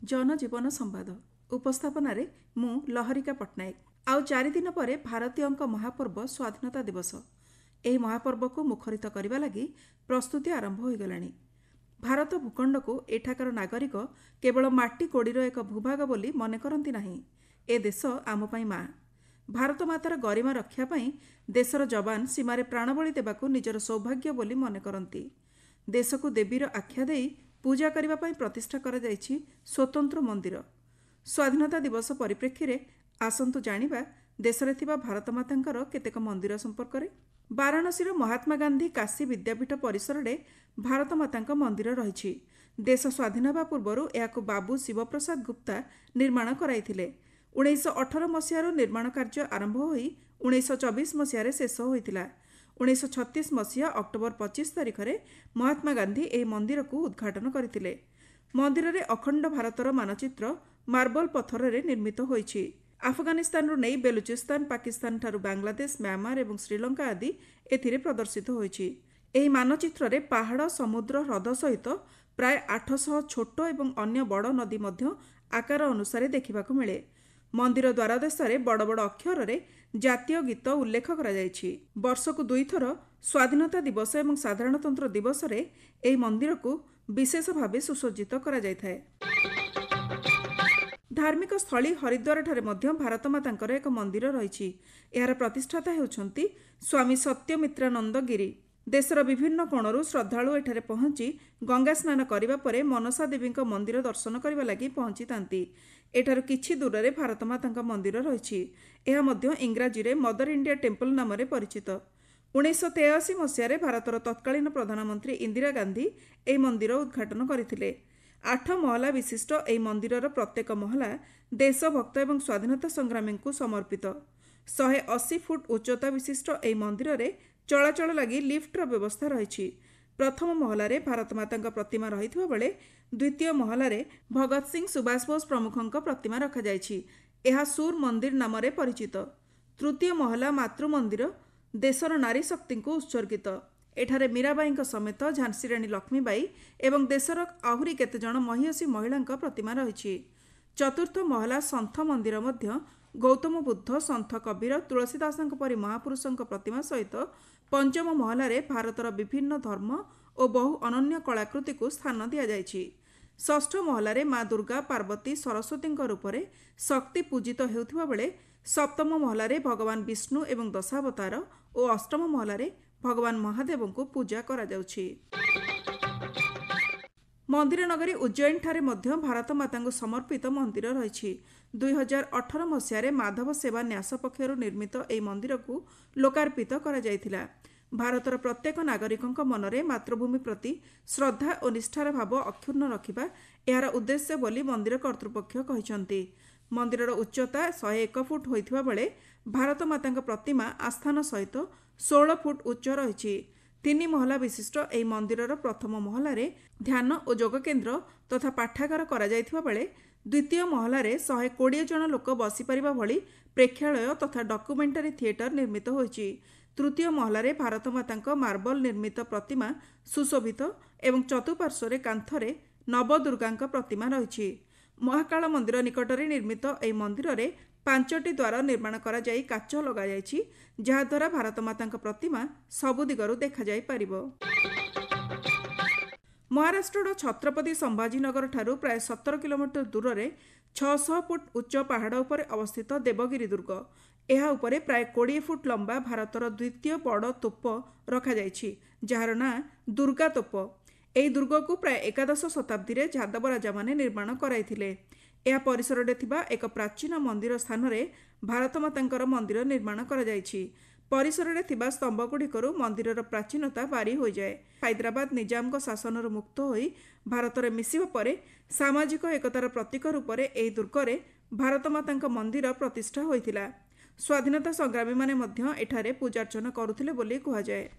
जनजीवन संवाद उपस्थापन मु लहरिका पट्टनायक। आउ 4 दिन पर भारतीय महापर्व स्वाधीनता दिवस। यह महापर्व को मुखरित करने लगी प्रस्तुति आरंभ हो गलानी। भारत भूखंड को एठाकार नागरिक केवल माटी कोड़ीर एक भूभाग बोली मन करती नहीं। ए देश आम पाई माँ। भारत मातार गरिमा रक्षा पाई देशर जवान सीमार प्राणबली देवाक निजर सौभाग्य बोली मन करती। देश को देवीर आख्या दे पूजा करने पर प्रतिष्ठा करा जायछि स्वतंत्र मंदिर। स्वाधीनता दिवस परिप्रेक्षी रे आसंतु जानिबा देश रे थिबा भारत मातांकर केतेक मंदिर संपर्क रे। वाराणसी महात्मा गांधी काशी विद्यापीठ परिसर रे भारत मातांक मंदिर रहिछि। देश स्वाधीन होगा पूर्व यह बाबू शिवप्रसाद गुप्ता निर्माण कराइथिले। 1918 मसीहार निर्माण कार्य आरंभ होई 1924 मसीह शेष होइतिला। 1936 मसीहा अक्टोबर 25 तारिख में महात्मा गांधी यह मंदिर को उद्घाटन करथिले। मंदिर रे अखंड भारतर मानचित्र मार्बल पत्थर रे निर्मित होइछि। आफगानिस्तान रू नहीं बेलुचिस्तान, पाकिस्तान ठारू बांग्लादेश, म्यांमार एवं श्रीलंका आदि एथिरे प्रदर्शित होइछि। एही मानचित्र रे पहाड़, समुद्र, ह्रद सहित प्राय 800 छोट एवं अन्य बड़ नदी मध्य आकार अनुसार देखिबाकू मिले। मंदिर द्वारदेश बड़ बड़ अक्षर रे जातीय गीत उल्लेख करा जायछि। वर्षकु 2 थर स्वाधीनता दिवस एवं साधारणतंत्र दिवस रे एही मंदिर को विशेष भावे सुसज्जित करा जायथाय। धार्मिक स्थली हरिद्वार ठारे मध्य भारत मातांकर एक मंदिर रहिछि। एहार प्रतिष्ठाता हेउछन्ति स्वामी सत्यमित्रानंद गिरी। देशर विभिन्न कोणरू श्रद्धालु एठारे पहुंची गंगा स्नान करिबा परे मनसा देवीक मंदिर दर्शन करिबा लागि पहुंचितांती। एठारु किछि दूर रे भारत मातांक मंदिर रहिछि। एहा मध्य इंग्राजी रे मदर इंडिया टेम्पल नामरे परिचित। 1983 मसीह भारतर तत्कालीन प्रधानमंत्री इंदिरा गांधी एही मंदिर उद्घाटन करथिले। 8 महला विशिष्ट एही मंदिरर प्रत्येक महला देशभक्त एवं स्वाधीनता संग्रामी को समर्पित। 180 फुट उच्चता विशिष्ट एही मंदिर रे चलाचल लगी लिफ्टर व्यवस्था रही। प्रथम महलार भारत माता प्रतिमा रही बेले द्वितीय महलार भगत सिंह, सुभाष बोस प्रमुखों प्रतिमा रखाଯାଇଛି। यह सूर मंदिर नाम परिचित। तृतीय महला मातृ मंदिर देशर नारी शक्ति को उत्सर्गित। एठारे मीराबाई समेत झांसी राणी लक्ष्मीबाई एवं देशर आहुरी केतेजण महिषी महिला प्रतिमा रही। चतुर्थ महला सन्थ मंदिर मध्य गौतम बुद्ध, सन्थ कबीर, तुलसीदास परी महापुरुषों प्रतिमा सहित पंचम महलार भारतर विभिन्न धर्म और बहु अनन्य कलाकृति को स्थान दि जायछि। षष्ठ महलार माँ दुर्गा, पार्वती, सरस्वती रूप में शक्ति पूजित हेउथिबा बेले सप्तम महलार भगवान विष्णु एवं दशावतार और अष्टम महलार भगवान महादेव को पूजा करा जाउछि। मंदिर नगरी उज्जैन ठारे मध्य भारत माता को समर्पित मंदिर रही। 2018 मसीह माधव सेवा न्यास पक्षर निर्मित एही मंदिर को लोकार्पित करा जायथिला। भारतर प्रत्येक नागरिक मनरे मातृभूमि प्रति श्रद्धा और निष्ठार भाव अक्षुण्ण रखिबा एहार उद्देश्य बोली मंदिर कर्तृपक्ष कहिसंती। मंदिरर उच्चता 101 फुट होइथिबा बेले भारत माता प्रतिमा आस्थान सहित 16 फुट उच्च रही। 3 महला विशिष्ट एही मंदिरर प्रथम महलार ध्यान और योग केन्द्र तथा पाठागार करा जायथिबा बेले द्वितीय महलार 120 जन लोक बसी परिबा भली प्रेक्षालय तथा डॉक्यूमेंटरी थिएटर निर्मित होइछि। तृतीय महलार भारत माता मार्बल निर्मित प्रतिमा सुशोभित एवं चतुपार्श्वरे कांथरे नवदुर्गा प्रतिमा रही। महाकाल मंदिर निकटरे निर्मित एही मंदिर रे 5टी द्वार निर्माण करा जाई काच लगा जायछि, जहाद्वारा भारत माता प्रतिमा सबु दिगरु देखा जाई पारिबो। महाराष्ट्र छत्रपति संभाजीनगर ठारू प्राय 17 किलोमीटर दूर रे 600 फुट उच्च पहाड़ उपर अवस्थित देवगिरी दुर्ग। एहा उपरे प्राय 20 फुट लंबा भारतर द्वितीय बड़ तोप रखा जायछि, जार ना दुर्गा तोप। एही दुर्ग को प्राय 11 शताब्दी रे जादव राजा माने निर्माण कराइथिले। एहा परिसर रे थिबा एक प्राचीन मंदिर स्थान रे भारत मातांकर मंदिर निर्माण करा जायछि। परिसर रे थिबा स्तंभ गुड़िकरू मंदिरर प्राचीनता बारी हो जाए। हैदराबाद निजाम शासन मुक्त होई भारत रे मिसिबा परे सामाजिक एकतार प्रतीक रूप में एही दुर्ग रे भारत मातांक मंदिर प्रतिष्ठा होइथिला। स्वाधीनता संग्रामी माने मध्य एठारे पूजार्चना करुथिले बोली कहा जाए।